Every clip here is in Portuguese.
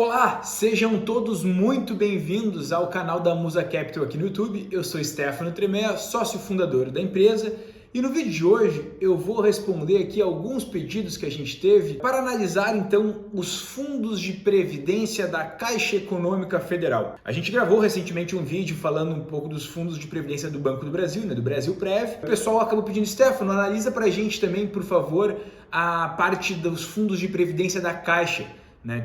Olá, sejam todos muito bem-vindos ao canal da Musa Capital aqui no YouTube. Eu sou Stefano Tremé, sócio fundador da empresa, e no vídeo de hoje eu vou responder aqui alguns pedidos que a gente teve para analisar então os fundos de previdência da Caixa Econômica Federal. A gente gravou recentemente um vídeo falando um pouco dos fundos de previdência do Banco do Brasil, do Brasilprev. O pessoal acabou pedindo: Stefano, analisa para a gente também, por favor, a parte dos fundos de previdência da Caixa.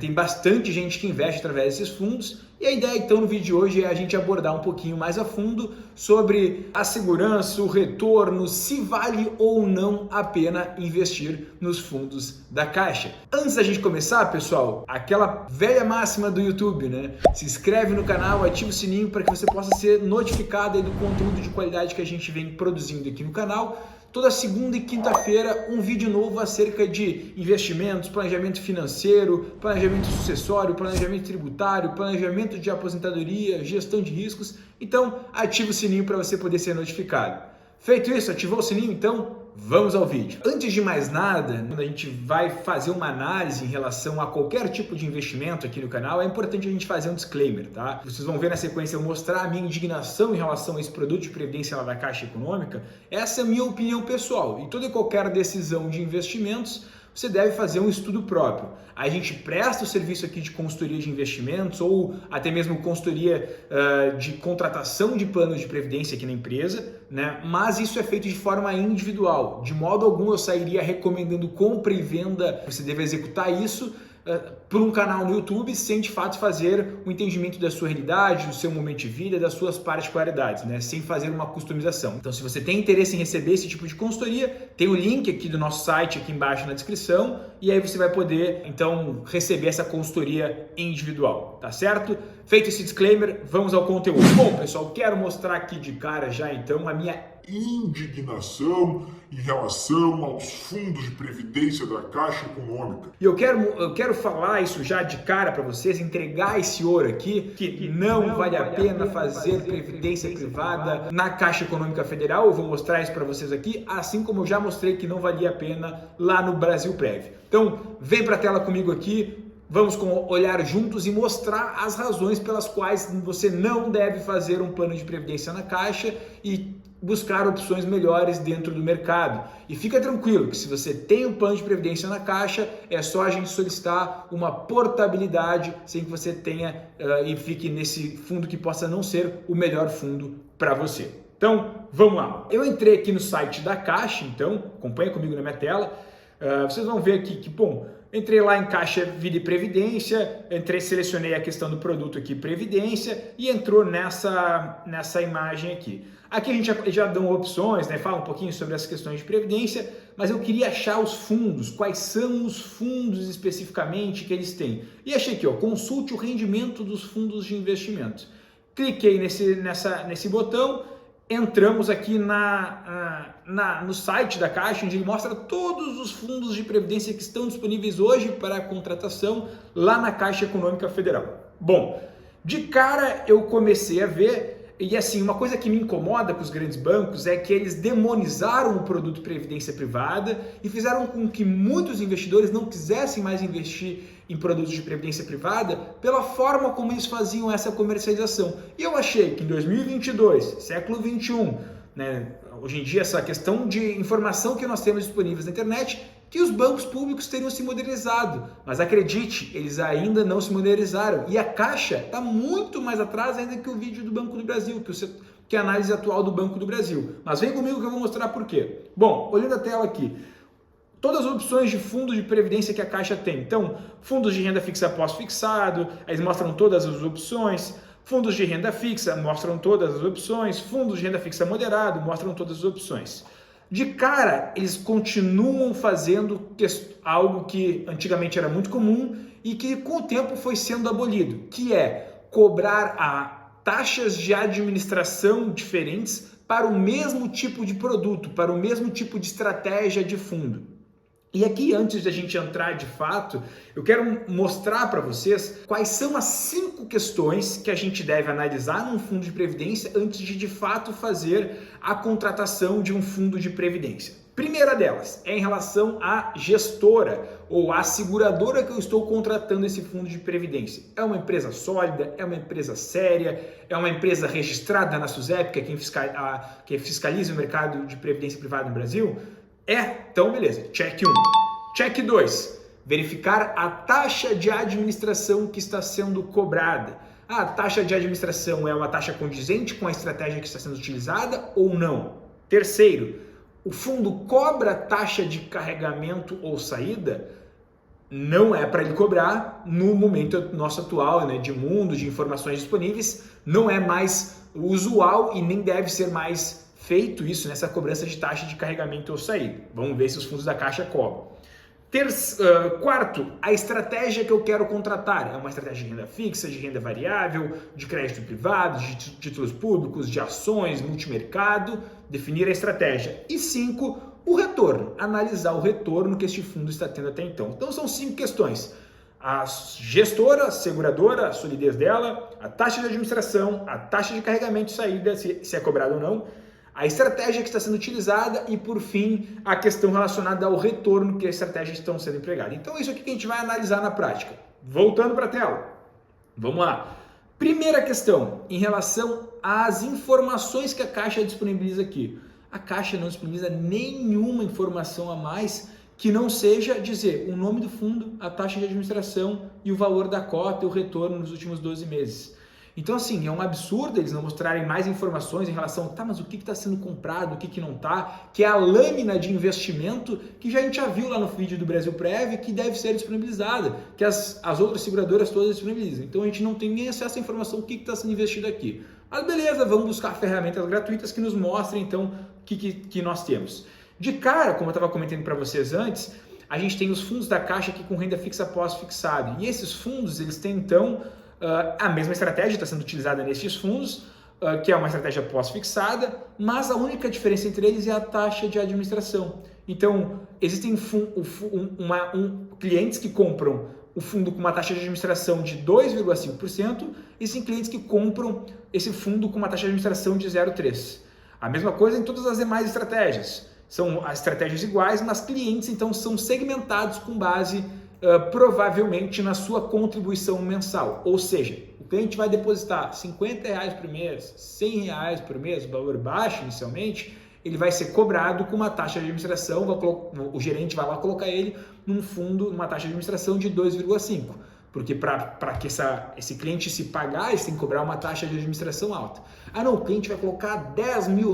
Tem bastante gente que investe através desses fundos, e a ideia então no vídeo de hoje é a gente abordar um pouquinho mais a fundo sobre a segurança, o retorno, se vale ou não a pena investir nos fundos da Caixa. Antes da gente começar, pessoal, aquela velha máxima do YouTube, Se inscreve no canal, ativa o sininho para que você possa ser notificado aí do conteúdo de qualidade que a gente vem produzindo aqui no canal. Toda segunda e quinta-feira, um vídeo novo acerca de investimentos, planejamento financeiro, planejamento sucessório, planejamento tributário, planejamento de aposentadoria, gestão de riscos. Então, ativa o sininho para você poder ser notificado. Feito isso, ativou o sininho? Então, vamos ao vídeo. Antes de mais nada, quando a gente vai fazer uma análise em relação a qualquer tipo de investimento aqui no canal, é importante a gente fazer um disclaimer, tá? Vocês vão ver na sequência eu mostrar a minha indignação em relação a esse produto de previdência lá da Caixa Econômica. Essa é a minha opinião pessoal. E toda e qualquer decisão de investimentos, você deve fazer um estudo próprio. A gente presta o serviço aqui de consultoria de investimentos ou até mesmo consultoria de contratação de planos de previdência aqui na empresa, Mas isso é feito de forma individual. De modo algum eu sairia recomendando compra e venda. Você deve executar isso por um canal no YouTube sem de fato fazer o entendimento da sua realidade, do seu momento de vida, das suas particularidades, sem fazer uma customização. Então, se você tem interesse em receber esse tipo de consultoria, tem o link aqui do nosso site aqui embaixo na descrição, e aí você vai poder então receber essa consultoria individual, tá certo? Feito esse disclaimer, vamos ao conteúdo. Bom, pessoal, quero mostrar aqui de cara já então a minha indignação em relação aos fundos de previdência da Caixa Econômica. E eu quero falar isso já de cara para vocês, entregar esse ouro aqui, que não vale a pena fazer previdência privada na Caixa Econômica Federal. Eu vou mostrar isso para vocês aqui, assim como eu já mostrei que não valia a pena lá no Brasilprev. Então, vem para a tela comigo aqui. Vamos olhar juntos e mostrar as razões pelas quais você não deve fazer um plano de previdência na Caixa e buscar opções melhores dentro do mercado. E fica tranquilo que se você tem um plano de previdência na Caixa, é só a gente solicitar uma portabilidade sem que você tenha e fique nesse fundo que possa não ser o melhor fundo para você. Então, vamos lá. Eu entrei aqui no site da Caixa, então, acompanha comigo na minha tela. Vocês vão ver aqui que, entrei lá em Caixa Vida e Previdência, selecionei a questão do produto aqui, Previdência, e entrou nessa imagem aqui. Aqui a gente já dá opções, fala um pouquinho sobre as questões de Previdência, mas eu queria achar os fundos, quais são os fundos especificamente que eles têm. E achei aqui, consulte o rendimento dos fundos de investimento. Cliquei nesse botão. Entramos aqui no site da Caixa, onde ele mostra todos os fundos de previdência que estão disponíveis hoje para contratação lá na Caixa Econômica Federal. Bom, de cara eu comecei a ver, e assim, uma coisa que me incomoda com os grandes bancos é que eles demonizaram o produto previdência privada e fizeram com que muitos investidores não quisessem mais investir em produtos de previdência privada pela forma como eles faziam essa comercialização. E eu achei que em 2022, século 21, hoje em dia essa questão de informação que nós temos disponíveis na internet, que os bancos públicos teriam se modernizado. Mas acredite, eles ainda não se modernizaram. E a Caixa está muito mais atrás ainda que o vídeo do Banco do Brasil, que é a análise atual do Banco do Brasil. Mas vem comigo que eu vou mostrar por quê. Bom, olhando a tela aqui, todas as opções de fundo de previdência que a Caixa tem. Então, fundos de renda fixa pós-fixado, eles mostram todas as opções. Fundos de renda fixa mostram todas as opções. Fundos de renda fixa moderado mostram todas as opções. De cara, eles continuam fazendo algo que antigamente era muito comum e que com o tempo foi sendo abolido, que é cobrar taxas de administração diferentes para o mesmo tipo de produto, para o mesmo tipo de estratégia de fundo. E aqui, antes da gente entrar de fato, eu quero mostrar para vocês quais são as 5 questões que a gente deve analisar num fundo de previdência antes de fato fazer a contratação de um fundo de previdência. Primeira delas é em relação à gestora ou à seguradora que eu estou contratando esse fundo de previdência. É uma empresa sólida? É uma empresa séria? É uma empresa registrada na SUSEP, que é quem fiscaliza o mercado de previdência privada no Brasil? Então beleza, check 1. Check 2, verificar a taxa de administração que está sendo cobrada. A taxa de administração é uma taxa condizente com a estratégia que está sendo utilizada ou não? Terceiro, o fundo cobra taxa de carregamento ou saída? Não é para ele cobrar no momento nosso atual, né, de mundo, de informações disponíveis, não é mais usual e nem deve ser mais feito isso nessa cobrança de taxa de carregamento ou saída. Vamos ver se os fundos da Caixa cobram. Quarto, a estratégia que eu quero contratar é uma estratégia de renda fixa, de renda variável, de crédito privado, de títulos públicos, de ações, multimercado, definir a estratégia. E 5, o retorno, analisar o retorno que este fundo está tendo até então. Então são 5 questões: a gestora, a seguradora, a solidez dela, a taxa de administração, a taxa de carregamento e saída, se é cobrado ou não, a estratégia que está sendo utilizada e, por fim, a questão relacionada ao retorno que as estratégias estão sendo empregadas. Então, isso aqui que a gente vai analisar na prática. Voltando para a tela. Vamos lá. Primeira questão, em relação às informações que a Caixa disponibiliza aqui. A Caixa não disponibiliza nenhuma informação a mais que não seja dizer o nome do fundo, a taxa de administração e o valor da cota e o retorno nos últimos 12 meses. Então, assim, é um absurdo eles não mostrarem mais informações em relação, mas o que está sendo comprado, o que não está, que é a lâmina de investimento que a gente já viu lá no vídeo do Brasil Prev, que deve ser disponibilizada, que as outras seguradoras todas disponibilizam. Então, a gente não tem nem acesso à informação, o que está sendo investido aqui. Mas beleza, vamos buscar ferramentas gratuitas que nos mostrem, então, o que nós temos. De cara, como eu estava comentando para vocês antes, a gente tem os fundos da Caixa aqui com renda fixa pós-fixado. E esses fundos, eles têm, então, a mesma estratégia está sendo utilizada nesses fundos, que é uma estratégia pós-fixada, mas a única diferença entre eles é a taxa de administração. Então, existem clientes que compram o fundo com uma taxa de administração de 2,5%, e existem clientes que compram esse fundo com uma taxa de administração de 0,3%. A mesma coisa em todas as demais estratégias. São as estratégias iguais, mas clientes então são segmentados com base provavelmente na sua contribuição mensal. Ou seja, o cliente vai depositar R$50 por mês, R$100 por mês, valor baixo inicialmente, ele vai ser cobrado com uma taxa de administração, o gerente vai lá colocar ele num fundo, numa taxa de administração de 2,5%. Porque para que esse cliente se pagar, eles têm que cobrar uma taxa de administração alta. Ah não, o cliente vai colocar R$10 mil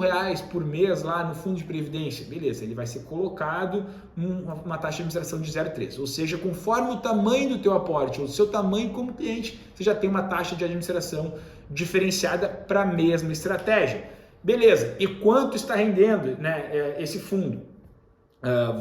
por mês lá no fundo de previdência. Beleza, ele vai ser colocado numa taxa de administração de 0,3. Ou seja, conforme o tamanho do teu aporte, ou o seu tamanho como cliente, você já tem uma taxa de administração diferenciada para a mesma estratégia. Beleza, e quanto está rendendo, né, esse fundo?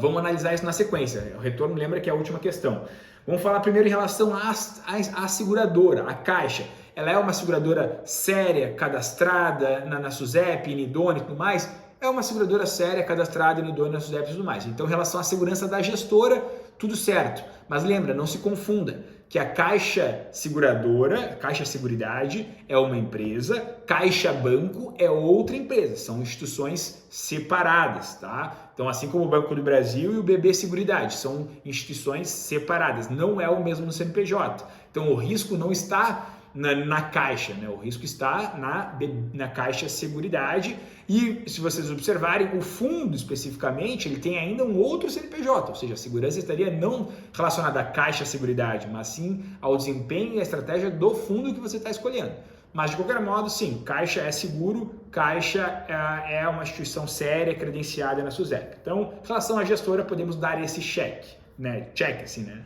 Vamos analisar isso na sequência. O retorno, lembra que é a última questão. Vamos falar primeiro em relação à seguradora, a Caixa. Ela é uma seguradora séria, cadastrada na SUSEP, Nidone e tudo mais? É uma seguradora séria, cadastrada, Nidone, na SUSEP e tudo mais. Então, em relação à segurança da gestora, tudo certo. Mas lembra, não se confunda que a Caixa Seguradora, Caixa Seguridade, é uma empresa, Caixa Banco é outra empresa, são instituições separadas, tá? Então, assim como o Banco do Brasil e o BB Seguridade, são instituições separadas, não é o mesmo no CNPJ. Então, o risco não está na Caixa, né? O risco está na Caixa Seguridade. E se vocês observarem, o fundo especificamente, ele tem ainda um outro CNPJ, ou seja, a segurança estaria não relacionada à Caixa Seguridade, mas sim ao desempenho e à estratégia do fundo que você está escolhendo. Mas de qualquer modo, sim, Caixa é seguro, Caixa é uma instituição séria, credenciada na SUSEP. Então, em relação à gestora, podemos dar esse check, né? Check, assim, né?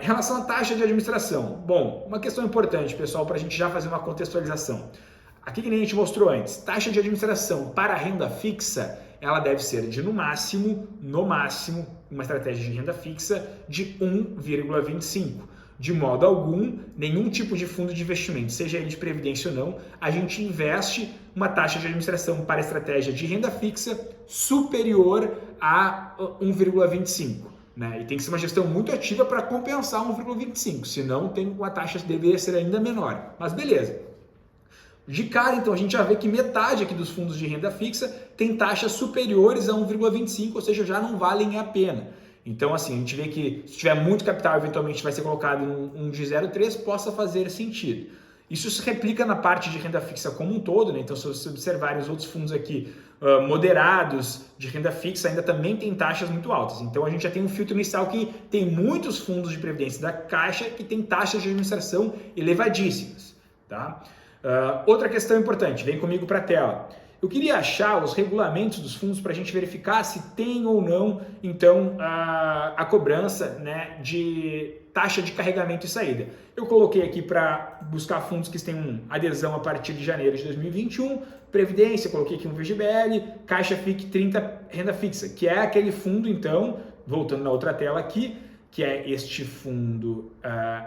Em relação à taxa de administração, bom, uma questão importante, pessoal, para a gente já fazer uma contextualização. Aqui que nem a gente mostrou antes, taxa de administração para renda fixa, ela deve ser de no máximo, uma estratégia de renda fixa de 1,25. De modo algum, nenhum tipo de fundo de investimento, seja ele de previdência ou não, a gente investe uma taxa de administração para estratégia de renda fixa superior a 1,25. Né? E tem que ser uma gestão muito ativa para compensar 1,25, senão a taxa deveria ser ainda menor. Mas beleza. De cara, então, a gente já vê que metade aqui dos fundos de renda fixa tem taxas superiores a 1,25, ou seja, já não valem a pena. Então, assim, a gente vê que se tiver muito capital, eventualmente vai ser colocado um de 0,3, possa fazer sentido. Isso se replica na parte de renda fixa como um todo, né? Então, se vocês observarem os outros fundos aqui moderados de renda fixa, ainda também tem taxas muito altas. Então, a gente já tem um filtro inicial que tem muitos fundos de previdência da Caixa que tem taxas de administração elevadíssimas, tá? Outra questão importante, vem comigo para a tela. Eu queria achar os regulamentos dos fundos para a gente verificar se tem ou não, então, a cobrança, né, de taxa de carregamento e saída. Eu coloquei aqui para buscar fundos que têm adesão a partir de janeiro de 2021, Previdência, coloquei aqui um VGBL, Caixa FIC 30 renda fixa, que é aquele fundo, então, voltando na outra tela aqui, que é este fundo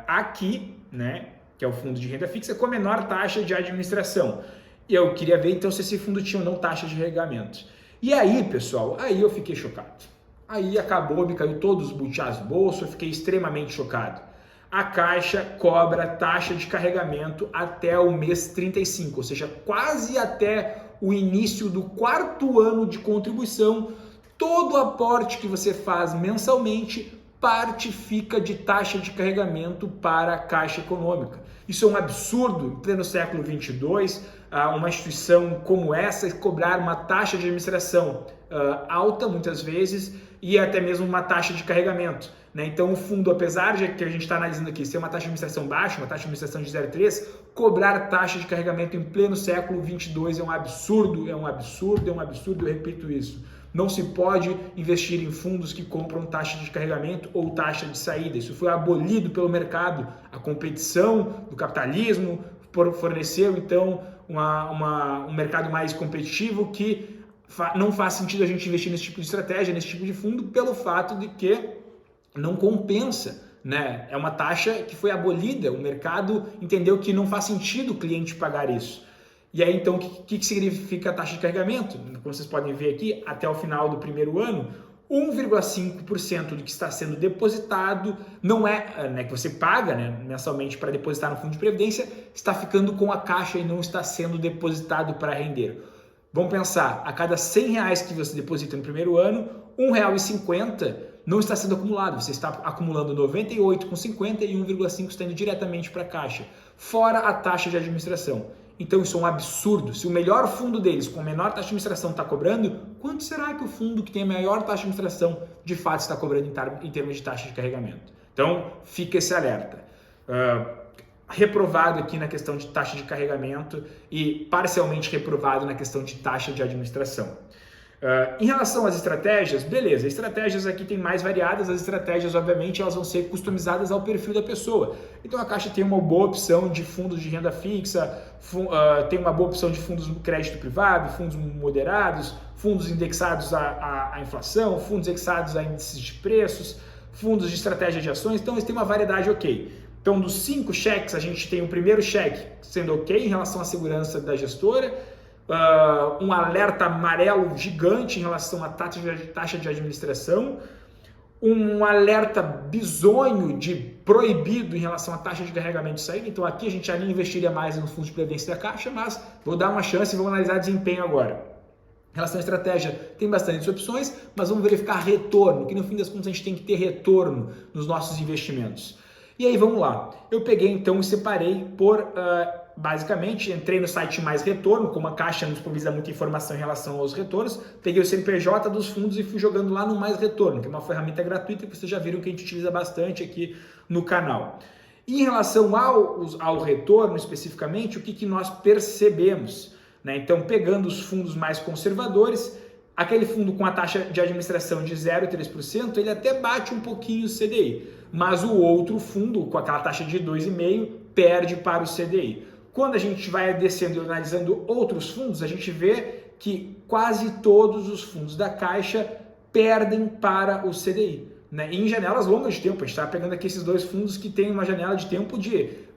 aqui, né, que é o fundo de renda fixa, com a menor taxa de administração. E eu queria ver, então, se esse fundo tinha ou não taxa de carregamento. E aí, pessoal, aí eu fiquei chocado. Aí acabou, me caiu todos os butiás do bolso, eu fiquei extremamente chocado. A Caixa cobra taxa de carregamento até o mês 35, ou seja, quase até o início do 4º ano de contribuição. Todo aporte que você faz mensalmente, parte fica de taxa de carregamento para a Caixa Econômica. Isso é um absurdo, em pleno século 22, uma instituição como essa cobrar uma taxa de administração alta, muitas vezes, e até mesmo uma taxa de carregamento, né? Então, o fundo, apesar de que a gente está analisando aqui ser uma taxa de administração baixa, uma taxa de administração de 0,3, cobrar taxa de carregamento em pleno século 22 é um absurdo, é um absurdo, é um absurdo, eu repito isso. Não se pode investir em fundos que compram taxa de carregamento ou taxa de saída. Isso foi abolido pelo mercado. A competição do capitalismo forneceu, então, um mercado mais competitivo que não faz sentido a gente investir nesse tipo de estratégia, nesse tipo de fundo, pelo fato de que não compensa, né? É uma taxa que foi abolida, o mercado entendeu que não faz sentido o cliente pagar isso. E aí, então, o que significa a taxa de carregamento? Como vocês podem ver aqui, até o final do primeiro ano, 1,5% do que está sendo depositado, não é, né, que você paga, né, mensalmente para depositar no fundo de previdência, está ficando com a Caixa e não está sendo depositado para render. Vamos pensar, a cada R$100 que você deposita no primeiro ano, R$1,50 não está sendo acumulado, você está acumulando 98,50 e 1,5 está indo diretamente para a Caixa, fora a taxa de administração. Então isso é um absurdo. Se o melhor fundo deles, com a menor taxa de administração, está cobrando, quanto será que o fundo que tem a maior taxa de administração, de fato, está cobrando em termos de taxa de carregamento? Então, fica esse alerta. Reprovado aqui na questão de taxa de carregamento e parcialmente reprovado na questão de taxa de administração. Em relação às estratégias, beleza, estratégias aqui tem mais variadas, as estratégias obviamente elas vão ser customizadas ao perfil da pessoa. Então a Caixa tem uma boa opção de fundos de renda fixa, tem uma boa opção de fundos de crédito privado, fundos moderados, fundos indexados à inflação, fundos indexados a índices de preços, fundos de estratégia de ações, então eles têm uma variedade ok. Então dos 5 cheques a gente tem o primeiro cheque sendo ok em relação à segurança da gestora, um alerta amarelo gigante em relação à taxa de administração, um alerta bizonho de proibido em relação à taxa de carregamento de saída. Então aqui a gente já nem investiria mais no fundo de previdência da Caixa, mas vou dar uma chance e vou analisar desempenho agora. Em relação à estratégia, tem bastantes opções, mas vamos verificar retorno, que no fim das contas a gente tem que ter retorno nos nossos investimentos. E aí vamos lá, eu peguei então e separei por... basicamente, entrei no site Mais Retorno, como a Caixa nos provisa muita informação em relação aos retornos, peguei o CNPJ dos fundos e fui jogando lá no Mais Retorno, que é uma ferramenta gratuita que vocês já viram que a gente utiliza bastante aqui no canal. E em relação ao retorno especificamente, o que nós percebemos? Né? Então, pegando os fundos mais conservadores, aquele fundo com a taxa de administração de 0,3%, ele até bate um pouquinho o CDI, mas o outro fundo, com aquela taxa de 2,5%, perde para o CDI. Quando a gente vai descendo e analisando outros fundos, a gente vê que quase todos os fundos da Caixa perdem para o CDI. Né? E em janelas longas de tempo, a gente está pegando aqui esses dois fundos que têm uma janela de tempo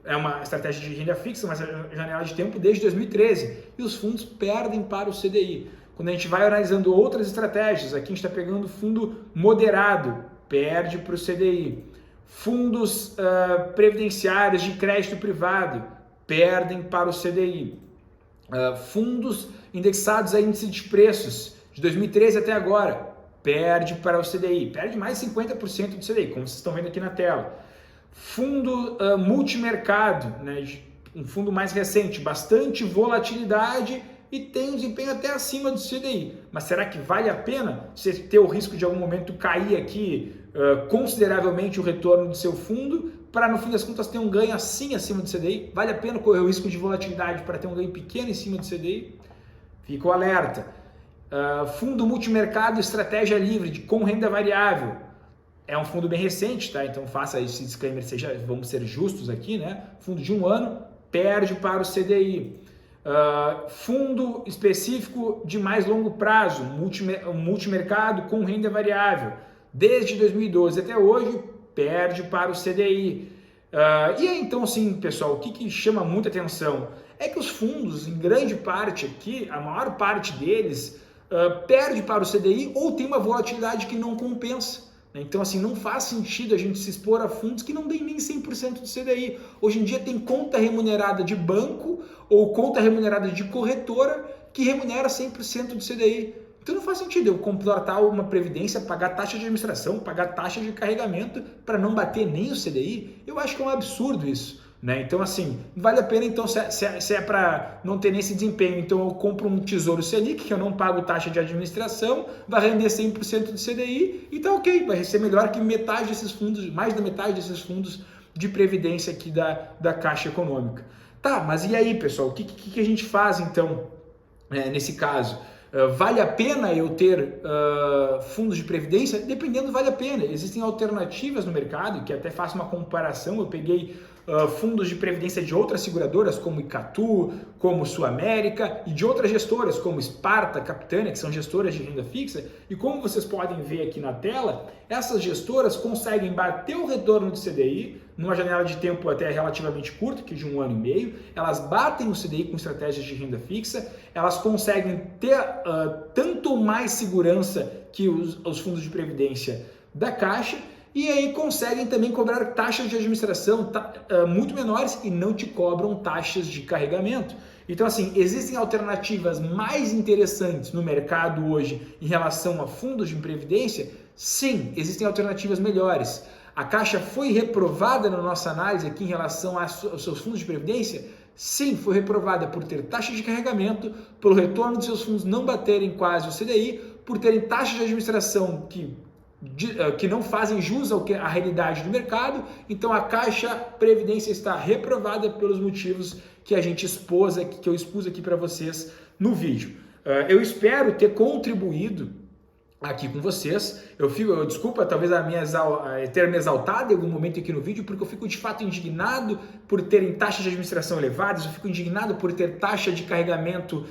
é uma estratégia de renda fixa, mas janela de tempo desde 2013, e os fundos perdem para o CDI. Quando a gente vai analisando outras estratégias, aqui a gente está pegando fundo moderado, perde para o CDI. Fundos previdenciários de crédito privado, perdem para o CDI. Fundos indexados a índice de preços de 2013 até agora, perde para o CDI, perde mais de 50% do CDI, como vocês estão vendo aqui na tela. Fundo multimercado, né, um fundo mais recente, bastante volatilidade e tem um desempenho até acima do CDI. Mas será que vale a pena você ter o risco de algum momento cair aqui consideravelmente o retorno do seu fundo para no fim das contas ter um ganho assim acima do CDI? Vale a pena correr o risco de volatilidade para ter um ganho pequeno em cima do CDI? Fica o alerta. Fundo multimercado estratégia livre com renda variável. É um fundo bem recente, tá? Então faça esse disclaimer, vamos ser justos aqui, né? Fundo de 1 ano, perde para o CDI. Fundo específico de mais longo prazo, multimercado com renda variável. Desde 2012 até hoje, perde para o CDI. E aí, então, assim, pessoal, o que chama muita atenção é que os fundos, em grande parte aqui, a maior parte deles, perde para o CDI ou tem uma volatilidade que não compensa. Então, assim, não faz sentido a gente se expor a fundos que não deem nem 100% do CDI. Hoje em dia tem conta remunerada de banco ou conta remunerada de corretora que remunera 100% do CDI. Então não faz sentido eu contratar uma previdência, pagar taxa de administração, pagar taxa de carregamento para não bater nem o CDI. Eu acho que é um absurdo isso. Né? Então, assim, vale a pena, então, se é para não ter nesse desempenho, então eu compro um Tesouro Selic, que eu não pago taxa de administração, vai render 100% do CDI e tá ok, vai ser melhor que metade desses fundos, mais da metade desses fundos de previdência aqui da Caixa Econômica. Tá, mas e aí, pessoal, o que a gente faz, então, nesse caso? Vale a pena eu ter fundos de previdência? Dependendo, vale a pena. Existem alternativas no mercado, que até faço uma comparação, eu peguei fundos de previdência de outras seguradoras, como Icatu, como Sul América, e de outras gestoras, como Sparta, Capitânia, que são gestoras de renda fixa, e como vocês podem ver aqui na tela, essas gestoras conseguem bater o retorno do CDI, numa janela de tempo até relativamente curta, que de 1 ano e meio, elas batem o CDI com estratégias de renda fixa, elas conseguem ter tanto mais segurança que os fundos de previdência da Caixa, e aí conseguem também cobrar taxas de administração muito menores e não te cobram taxas de carregamento. Então, assim, existem alternativas mais interessantes no mercado hoje em relação a fundos de previdência? Sim, existem alternativas melhores. A Caixa foi reprovada na nossa análise aqui em relação aos seus fundos de previdência? Sim, foi reprovada por ter taxa de carregamento, pelo retorno dos seus fundos não baterem quase o CDI, por terem taxas de administração que não fazem jus à realidade do mercado. Então a Caixa Previdência está reprovada pelos motivos que a gente expôs aqui, que eu expus aqui para vocês no vídeo. Eu espero ter contribuído aqui com vocês. Desculpa talvez ter me exaltado em algum momento aqui no vídeo, porque eu fico de fato indignado por terem taxas de administração elevadas, eu fico indignado por ter taxa de carregamento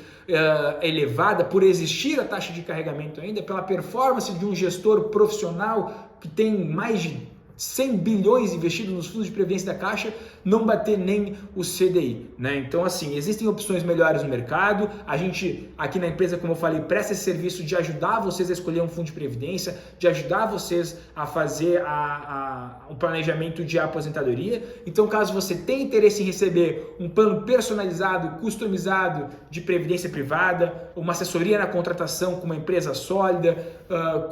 elevada, por existir a taxa de carregamento ainda, pela performance de um gestor profissional que tem mais de 100 bilhões investidos nos fundos de previdência da Caixa, não bater nem o CDI, né? Então, assim, existem opções melhores no mercado. A gente, aqui na empresa, como eu falei, presta esse serviço de ajudar vocês a escolher um fundo de previdência, de ajudar vocês a fazer um planejamento de aposentadoria. Então, caso você tenha interesse em receber um plano personalizado, customizado de previdência privada, uma assessoria na contratação com uma empresa sólida,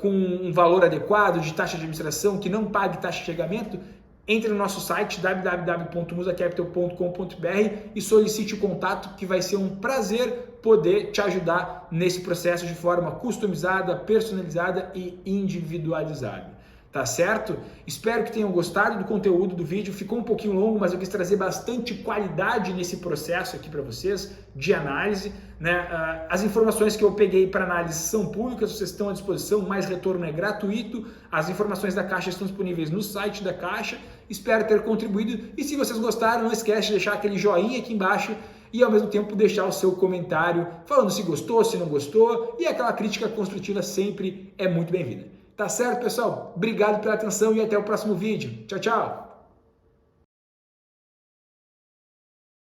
com um valor adequado de taxa de administração, que não pague taxa de carregamento, entre no nosso site www.musacapital.com.br e solicite o contato, que vai ser um prazer poder te ajudar nesse processo de forma customizada, personalizada e individualizada. Tá certo? Espero que tenham gostado do conteúdo do vídeo. Ficou um pouquinho longo, mas eu quis trazer bastante qualidade nesse processo aqui para vocês de análise, né? As informações que eu peguei para análise são públicas, vocês estão à disposição, mais retorno é gratuito. As informações da Caixa estão disponíveis no site da Caixa. Espero ter contribuído, e se vocês gostaram, não esquece de deixar aquele joinha aqui embaixo e ao mesmo tempo deixar o seu comentário falando se gostou, se não gostou, e aquela crítica construtiva sempre é muito bem-vinda. Tá certo, pessoal? Obrigado pela atenção e até o próximo vídeo. Tchau, tchau!